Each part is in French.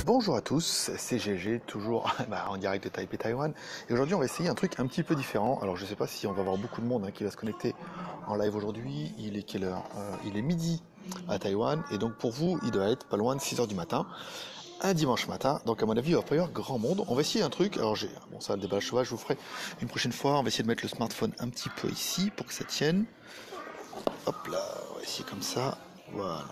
Bonjour à tous, c'est GG, toujours en direct de Taipei, Taïwan. Et aujourd'hui, on va essayer un truc un petit peu différent. Alors, je ne sais pas si on va avoir beaucoup de monde qui va se connecter en live aujourd'hui. Il est quelle heure? Il est midi à Taïwan. Et donc, pour vous, il doit être pas loin de 6 heures du matin. Un dimanche matin. Donc, à mon avis, il va pas y avoir grand monde. On va essayer un truc. Alors, bon, ça, le déballage sauvage, je vous ferai une prochaine fois. On va essayer de mettre le smartphone un petit peu ici pour que ça tienne. Hop là, on va essayer comme ça. Voilà.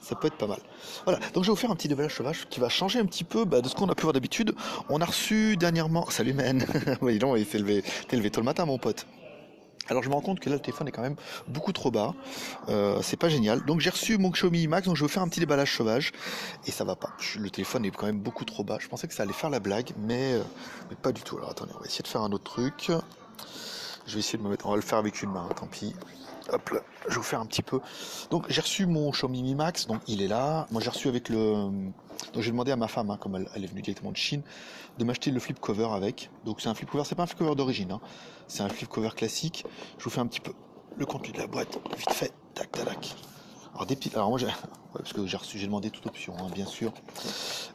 Ça peut être pas mal. Voilà, donc je vais vous faire un petit déballage sauvage qui va changer un petit peu de ce qu'on a pu voir d'habitude. On a reçu dernièrement... Salut man. Oui, non, il t'es levé tôt le matin mon pote. Alors je me rends compte que là le téléphone est quand même beaucoup trop bas. C'est pas génial. Donc j'ai reçu mon Xiaomi Mi Max, donc je vais vous faire un petit déballage sauvage. Et ça va pas. Le téléphone est quand même beaucoup trop bas. Je pensais que ça allait faire la blague, mais pas du tout. Alors attendez, on va essayer de faire un autre truc. Je vais essayer de me mettre... On va le faire avec une main, tant pis. Hop là, je vais vous faire un petit peu. Donc j'ai reçu mon Xiaomi Mi Max, donc il est là. Moi j'ai reçu avec le... Donc j'ai demandé à ma femme, comme elle est venue directement de Chine, de m'acheter le flip cover avec. Donc c'est un flip cover, c'est pas un flip cover d'origine, c'est un flip cover classique. Je vous fais un petit peu le contenu de la boîte, vite fait, tac tac tac. Alors des petites... Alors moi j'ai... Ouais, parce que j'ai demandé toute option, bien sûr.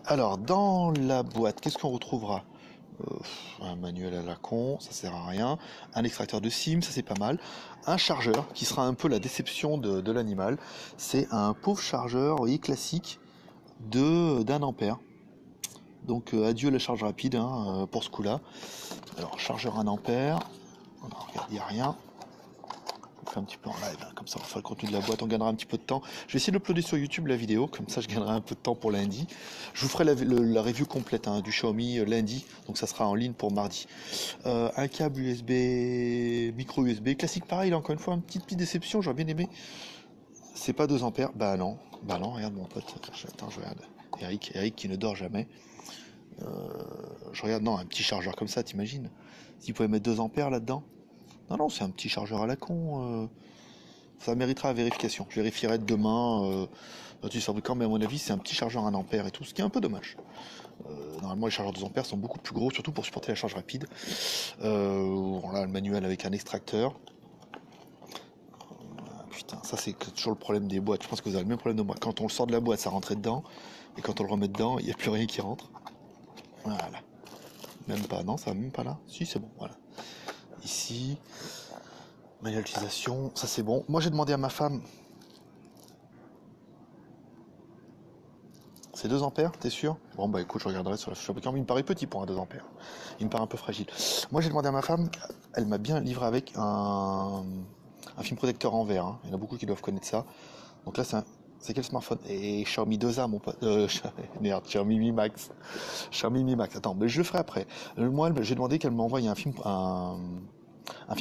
Alors dans la boîte, qu'est-ce qu'on retrouvera? Un manuel à la con, ça sert à rien. Un extracteur de SIM, ça c'est pas mal. Un chargeur qui sera un peu la déception de l'animal. C'est un pauvre chargeur, vous voyez, classique d'un ampère. Donc adieu la charge rapide pour ce coup-là. Alors chargeur 1 ampère. Alors, regarde, il n'y a rien. Je fais un petit peu en live, comme ça on fera le contenu de la boîte, on gagnera un petit peu de temps. Je vais essayer de l'uploader sur YouTube la vidéo, comme ça je gagnerai un peu de temps pour lundi. Je vous ferai la review complète du Xiaomi lundi, donc ça sera en ligne pour mardi. Un câble USB, micro USB, classique pareil, là encore une fois, une petite déception, j'aurais bien aimé. C'est pas 2 ampères, bah non, regarde mon pote, attends, je regarde. Eric qui ne dort jamais. Je regarde, non, un petit chargeur comme ça, t'imagines? S'il pouvait mettre 2 ampères là-dedans. Non, c'est un petit chargeur à la con. Ça méritera vérification. Je vérifierai demain du fabricant, mais à mon avis, c'est un petit chargeur 1 ampère et tout, ce qui est un peu dommage. Normalement, les chargeurs 2 ampères sont beaucoup plus gros, surtout pour supporter la charge rapide. On a le manuel avec un extracteur. Putain, ça c'est toujours le problème des boîtes. Je pense que vous avez le même problème de moi. Quand on le sort de la boîte, ça rentrait dedans. Et quand on le remet dedans, il n'y a plus rien qui rentre. Voilà. Même pas, non, ça va même pas là. Si, c'est bon, voilà. Ici. Manuel d'utilisation, ça c'est bon. Moi j'ai demandé à ma femme. C'est 2 ampères, t'es sûr? Bon bah écoute, je regarderai sur la fiche fabricant, mais il me paraît petit pour un 2 ampères. Il me paraît un peu fragile. Moi j'ai demandé à ma femme, elle m'a bien livré avec un film protecteur en verre. Il y en a beaucoup qui doivent connaître ça. Donc là c'est quel smartphone? Et Xiaomi 2A mon pote. Merde, Xiaomi Mi Max. Xiaomi Mi Max. Attends, mais je le ferai après. Moi j'ai demandé qu'elle m'envoie un film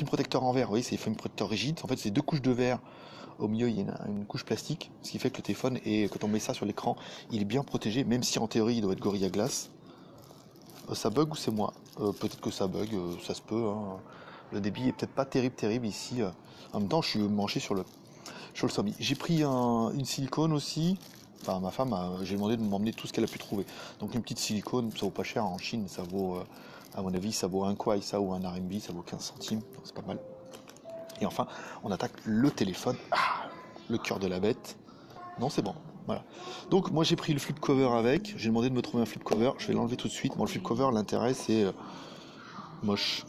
protecteur en verre. Oui, c'est un film protecteur rigide. En fait c'est 2 couches de verre. Au milieu, il y a une couche plastique, ce qui fait que le téléphone, quand on met ça sur l'écran, il est bien protégé, même si en théorie, il doit être Gorilla Glass. Ça bug ou c'est moi? Peut-être que ça bug, ça se peut. Le débit est peut-être pas terrible ici. En même temps, je suis branché sur le Xiaomi. J'ai pris une silicone aussi. Enfin, ma femme, j'ai demandé de m'emmener tout ce qu'elle a pu trouver. Donc une petite silicone, ça vaut pas cher en Chine, ça vaut, à mon avis, ça vaut un Kuai, ça ou un RMB, ça vaut 15 centimes, donc c'est pas mal. Et enfin, on attaque le téléphone. Le cœur de la bête. Non, c'est bon. Voilà. Donc, moi, j'ai pris le flip cover avec. J'ai demandé de me trouver un flip cover. Je vais l'enlever tout de suite. Bon, le flip cover, l'intérêt, c'est moche.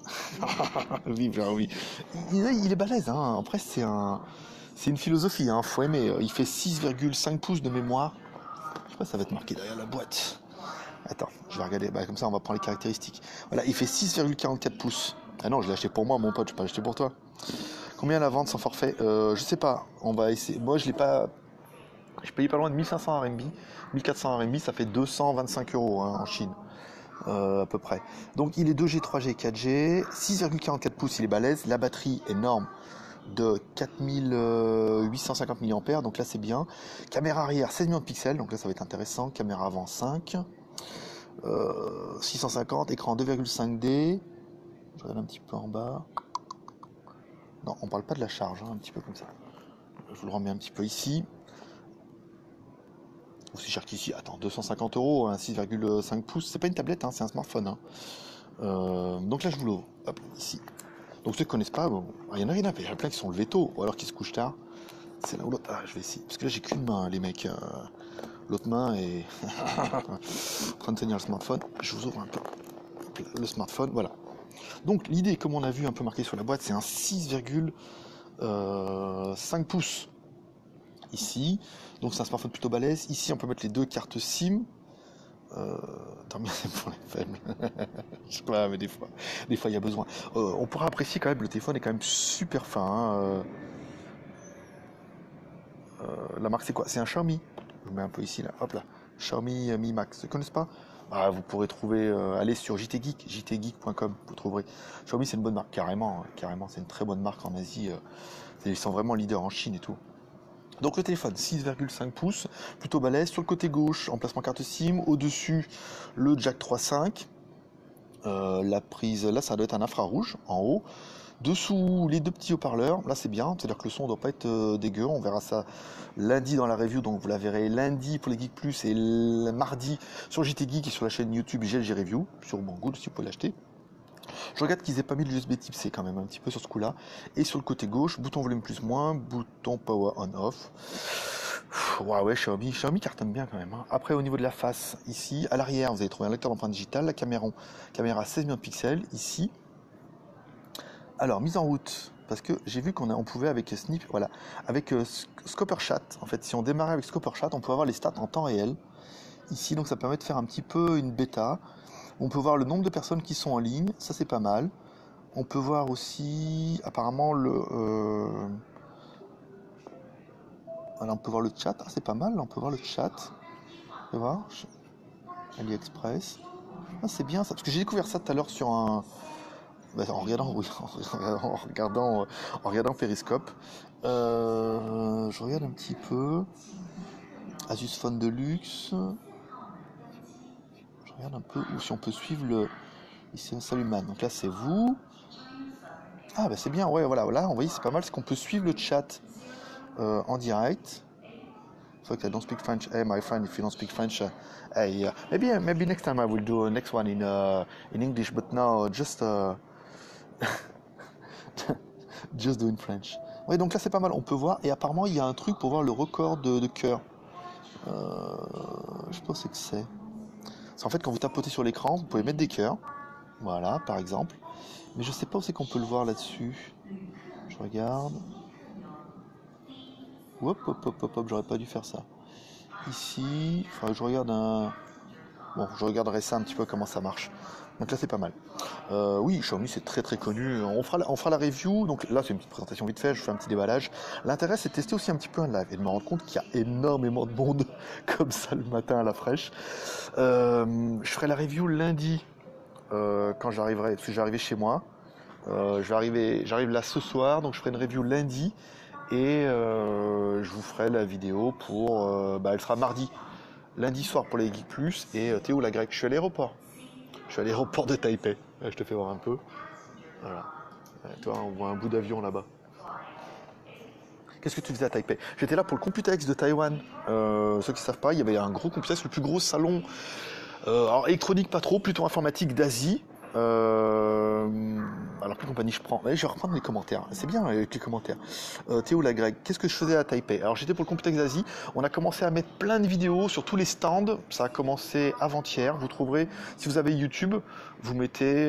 Oui, oui. Il est balèze. Après, c'est une philosophie. Faut aimer. Il fait 6,5 pouces de mémoire. Je sais pas, ça va être marqué derrière la boîte. Attends, je vais regarder. Comme ça, on va prendre les caractéristiques. Voilà, il fait 6,44 pouces. Ah non, je l'ai acheté pour moi, mon pote. Je l'ai pas acheté pour toi. Combien la vente sans forfait? Je sais pas. On va essayer. Moi, je l'ai pas. Je payais pas loin de 1500 RMB. 1400 RMB, ça fait 225 euros en Chine. À peu près. Donc il est 2G, 3G, 4G. 6,44 pouces, il est balèze. La batterie énorme de 4850 mAh. Donc là, c'est bien. Caméra arrière, 16 millions de pixels. Donc là, ça va être intéressant. Caméra avant, 5. 650. Écran 2,5D. Je regarde un petit peu en bas. Non, on parle pas de la charge, un petit peu comme ça. Je vous le remets un petit peu ici. Aussi cher qu'ici. Attends, 250 euros, 6,5 pouces. C'est pas une tablette, c'est un smartphone. Donc là, je vous l'ouvre. Hop, ici. Donc ceux qui ne connaissent pas, bon, il y en a rien à faire. Il y en a plein qui sont levés tôt, ou alors qui se couchent tard. C'est là ou l'autre. Je vais essayer. Parce que là, j'ai qu'une main, les mecs. l'autre main est en train de tenir le smartphone. Je vous ouvre un peu le smartphone, voilà. Donc l'idée, comme on a vu un peu marqué sur la boîte, c'est un 6,5 pouces ici. Donc c'est un smartphone plutôt balèze. Ici, on peut mettre les 2 cartes SIM. Tant mieux, c'est pour les faibles. Je sais pas, mais des fois il y a besoin. On pourra apprécier quand même, le téléphone est quand même super fin. Hein. La marque c'est quoi? C'est un Xiaomi. Je mets un peu ici là, hop là. Xiaomi Mi Max. Vous connaissez pas? Ah, vous pourrez trouver, allez sur JT Geek, jtgeek.com, vous trouverez. Xiaomi c'est une bonne marque, carrément, carrément, c'est une très bonne marque en Asie. Ils sont vraiment leaders en Chine et tout. Donc le téléphone 6,5 pouces, plutôt balèze. Sur le côté gauche, emplacement carte SIM. Au-dessus, le jack 3.5. La prise, là ça doit être un infrarouge en haut. Dessous, les 2 petits haut-parleurs. Là c'est bien, c'est-à-dire que le son ne doit pas être dégueu. On verra ça lundi dans la review, donc vous la verrez lundi pour les Geek Plus et mardi sur JT Geek et sur la chaîne YouTube GLG Review, sur Banggood si vous pouvez l'acheter. Je regarde qu'ils aient pas mis le USB type C quand même un petit peu sur ce coup-là. Et sur le côté gauche, bouton volume plus moins, bouton power on off. Ouais, Xiaomi cartonne bien quand même. Hein. Après, au niveau de la face, ici, à l'arrière, vous allez trouver un lecteur d'empreinte digitale, la caméra 16 millions de pixels, ici. Alors, mise en route, parce que j'ai vu on pouvait avec Snip, voilà, avec Scopperchat, en fait, si on démarrait avec Scopperchat, on peut avoir les stats en temps réel. Ici, donc ça permet de faire un petit peu une bêta. On peut voir le nombre de personnes qui sont en ligne, ça c'est pas mal. On peut voir aussi, apparemment, voilà, on peut voir le chat, ah, c'est pas mal, on peut voir le chat. On peut voir, AliExpress. Ah, c'est bien ça, parce que j'ai découvert ça tout à l'heure sur un... en regardant, oui, en regardant Periscope. Je regarde un petit peu. Asus Phone de luxe. Je regarde un peu, ou si on peut suivre le... Ici, un salut man, donc là c'est vous. Ah bah c'est bien, ouais, voilà, là, on voit, c'est pas mal, c'est qu'on peut suivre le chat en direct. So I don't speak French. Hey, my friend, if you don't speak French, hey, maybe next time I will do a next one in English, but now just just do in French. Ouais, donc là c'est pas mal, on peut voir, et apparemment il y a un truc pour voir le record de cœur. Je sais pas ce que c'est. C'est en fait quand vous tapotez sur l'écran, vous pouvez mettre des cœurs, voilà, par exemple. Mais je sais pas où c'est qu'on peut le voir là-dessus. Je regarde. Hop, j'aurais pas dû faire ça. Ici, enfin, je regarde un... Bon, je regarderai ça un petit peu comment ça marche. Donc là, c'est pas mal. Oui, Xiaomi, c'est très très connu. On fera la review. Donc là, c'est une petite présentation vite fait. Je fais un petit déballage. L'intérêt, c'est de tester aussi un petit peu un live et de me rendre compte qu'il y a énormément de monde comme ça le matin à la fraîche. Je ferai la review lundi quand j'arriverai, parce que j'arrive chez moi. J'arrive là ce soir, donc je ferai une review lundi. Et je vous ferai la vidéo pour... elle sera mardi, lundi soir pour les Geek Plus. Et Théo la grecque, je suis à l'aéroport. Je suis à l'aéroport de Taipei. Là, je te fais voir un peu. Voilà. Toi, on voit un bout d'avion là-bas. Qu'est-ce que tu faisais à Taipei? J'étais là pour le Computex de Taïwan. Ceux qui ne savent pas, il y avait un gros Computex, le plus gros salon. Alors électronique pas trop, plutôt informatique d'Asie. Alors quelle compagnie je prends? Je vais reprendre les commentaires. C'est bien avec les commentaires. Théo la grecque, qu'est-ce que je faisais à Taipei? Alors j'étais pour le Computex d'Asie. On a commencé à mettre plein de vidéos sur tous les stands. Ça a commencé avant-hier. Vous trouverez, si vous avez YouTube, vous mettez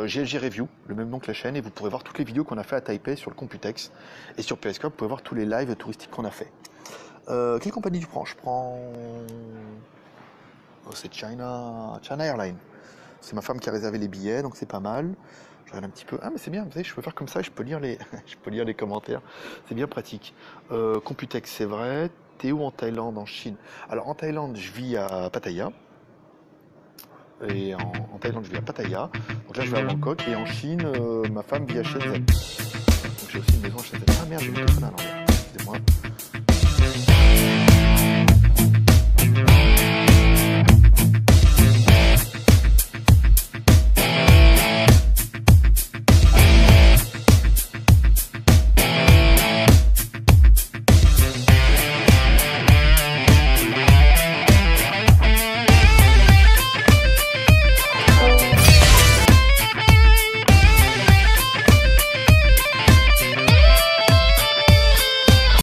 GLG Review, le même nom que la chaîne, et vous pourrez voir toutes les vidéos qu'on a fait à Taipei sur le Computex. Et sur Periscope, vous pouvez voir tous les lives touristiques qu'on a fait. Quelle compagnie tu prends? Je prends... Oh, c'est China Airlines. C'est ma femme qui a réservé les billets, donc c'est pas mal. Je regarde un petit peu. Ah, mais c'est bien, vous savez, je peux faire comme ça, je peux lire les, je peux lire les commentaires. C'est bien pratique. Computex, c'est vrai. T'es où en Thaïlande, en Chine? Alors, en Thaïlande, je vis à Pattaya. Et en Thaïlande, je vis à Pattaya. Donc là, je vais à Bangkok. Et en Chine, ma femme vit à Shenzhen. Donc j'ai aussi une maison à Shenzhen. Ah merde, j'ai mis le téléphone à l'envers. Excusez-moi.